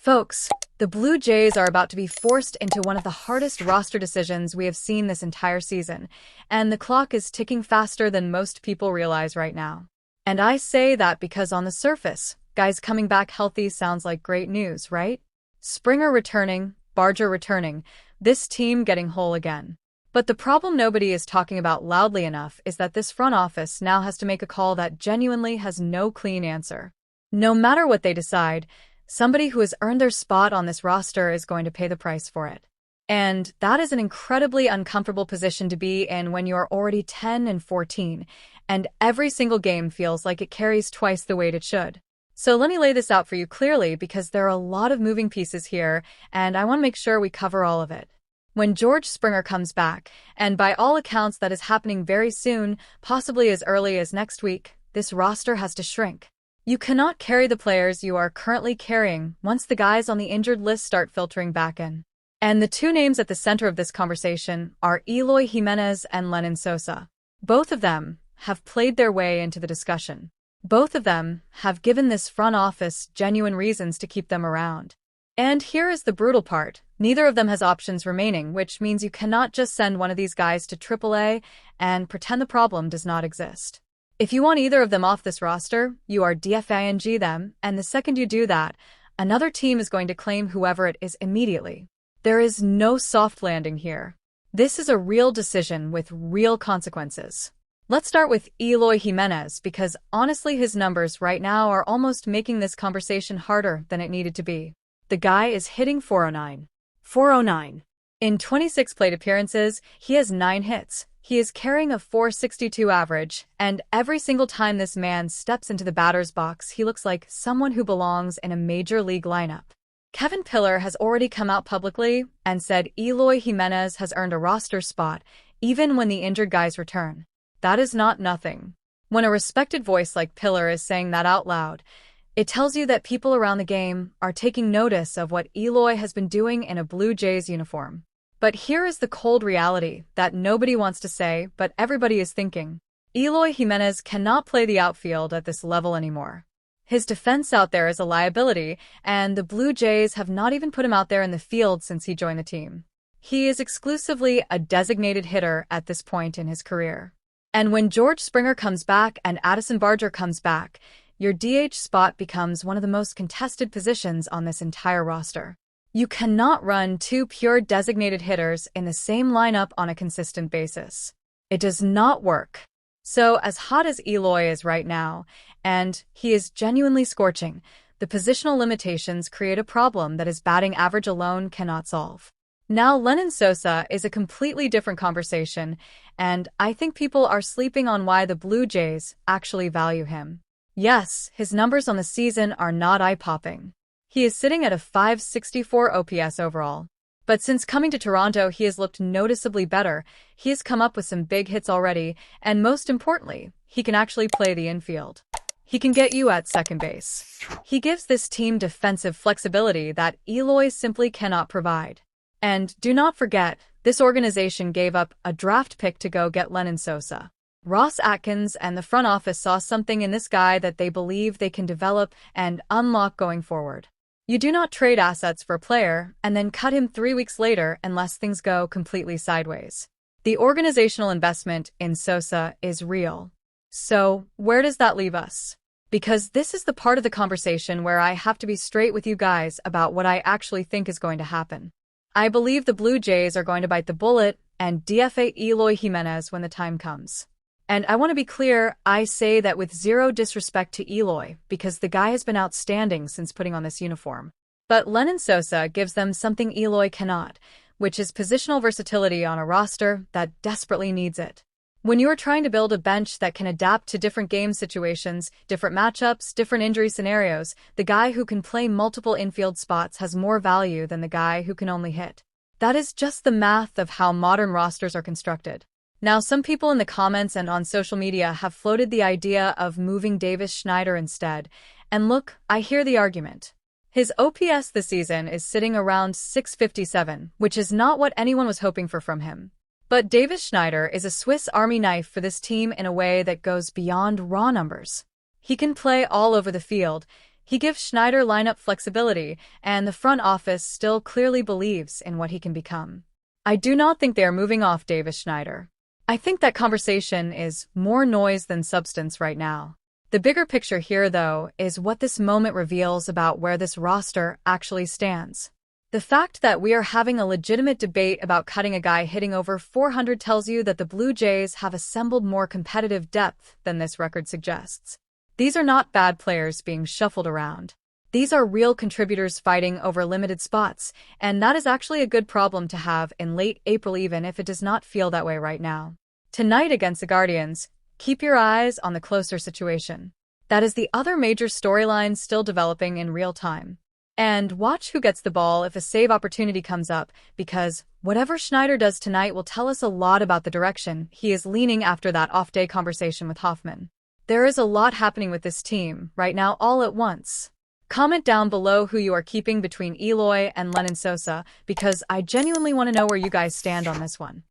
Folks, the Blue Jays are about to be forced into one of the hardest roster decisions we have seen this entire season, and the clock is ticking faster than most people realize right now. And I say that because on the surface, guys coming back healthy sounds like great news, right? Springer returning, Barger returning, this team getting whole again. But the problem nobody is talking about loudly enough is that this front office now has to make a call that genuinely has no clean answer. No matter what they decide, somebody who has earned their spot on this roster is going to pay the price for it. And that is an incredibly uncomfortable position to be in when you are already 10-14, and every single game feels like it carries twice the weight it should. So let me lay this out for you clearly because there are a lot of moving pieces here, and I want to make sure we cover all of it. When George Springer comes back, and by all accounts that is happening very soon, possibly as early as next week, this roster has to shrink. You cannot carry the players you are currently carrying once the guys on the injured list start filtering back in. And the two names at the center of this conversation are Eloy Jimenez and Lenin Sosa. Both of them have played their way into the discussion. Both of them have given this front office genuine reasons to keep them around. And here is the brutal part. Neither of them has options remaining, which means you cannot just send one of these guys to AAA and pretend the problem does not exist. If you want either of them off this roster, you are DFAing them, and the second you do that, another team is going to claim whoever it is immediately. There is no soft landing here. This is a real decision with real consequences. Let's start with Eloy Jimenez because honestly his numbers right now are almost making this conversation harder than it needed to be. The guy is hitting 409. 409. In 26 plate appearances, he has 9 hits. He is carrying a 462 average, and every single time this man steps into the batter's box, he looks like someone who belongs in a major league lineup. Kevin Pillar has already come out publicly and said Eloy Jimenez has earned a roster spot, even when the injured guys return. That is not nothing. When a respected voice like Pillar is saying that out loud, it tells you that people around the game are taking notice of what Eloy has been doing in a Blue Jays uniform. But here is the cold reality that nobody wants to say, but everybody is thinking. Eloy Jimenez cannot play the outfield at this level anymore. His defense out there is a liability, and the Blue Jays have not even put him out there in the field since he joined the team. He is exclusively a designated hitter at this point in his career. And when George Springer comes back and Addison Barger comes back, your DH spot becomes one of the most contested positions on this entire roster. You cannot run two pure designated hitters in the same lineup on a consistent basis. It does not work. So as hot as Eloy is right now, and he is genuinely scorching, the positional limitations create a problem that his batting average alone cannot solve. Now Lenin Sosa is a completely different conversation, and I think people are sleeping on why the Blue Jays actually value him. Yes, his numbers on the season are not eye-popping. He is sitting at a 564 OPS overall. But since coming to Toronto, he has looked noticeably better. He has come up with some big hits already, and most importantly, he can actually play the infield. He can get you at second base. He gives this team defensive flexibility that Eloy simply cannot provide. And do not forget, this organization gave up a draft pick to go get Lenin Sosa. Ross Atkins and the front office saw something in this guy that they believe they can develop and unlock going forward. You do not trade assets for a player and then cut him 3 weeks later unless things go completely sideways. The organizational investment in Sosa is real. So, where does that leave us? Because this is the part of the conversation where I have to be straight with you guys about what I actually think is going to happen. I believe the Blue Jays are going to bite the bullet and DFA Eloy Jimenez when the time comes. And I want to be clear, I say that with zero disrespect to Eloy, because the guy has been outstanding since putting on this uniform. But Lenin Sosa gives them something Eloy cannot, which is positional versatility on a roster that desperately needs it. When you are trying to build a bench that can adapt to different game situations, different matchups, different injury scenarios, the guy who can play multiple infield spots has more value than the guy who can only hit. That is just the math of how modern rosters are constructed. Now, some people in the comments and on social media have floated the idea of moving Schneider instead. And look, I hear the argument. His OPS this season is sitting around 657, which is not what anyone was hoping for from him. But Schneider is a Swiss Army knife for this team in a way that goes beyond raw numbers. He can play all over the field. He gives Schneider lineup flexibility, and the front office still clearly believes in what he can become. I do not think they are moving off Davis Schneider. I think that conversation is more noise than substance right now. The bigger picture here, though, is what this moment reveals about where this roster actually stands. The fact that we are having a legitimate debate about cutting a guy hitting over 400 tells you that the Blue Jays have assembled more competitive depth than this record suggests. These are not bad players being shuffled around. These are real contributors fighting over limited spots, and that is actually a good problem to have in late April, even if it does not feel that way right now. Tonight against the Guardians, keep your eyes on the closer situation. That is the other major storyline still developing in real time. And watch who gets the ball if a save opportunity comes up, because whatever Schneider does tonight will tell us a lot about the direction he is leaning after that off-day conversation with Hoffman. There is a lot happening with this team right now all at once. Comment down below who you are keeping between Eloy and Lenin Sosa, because I genuinely want to know where you guys stand on this one.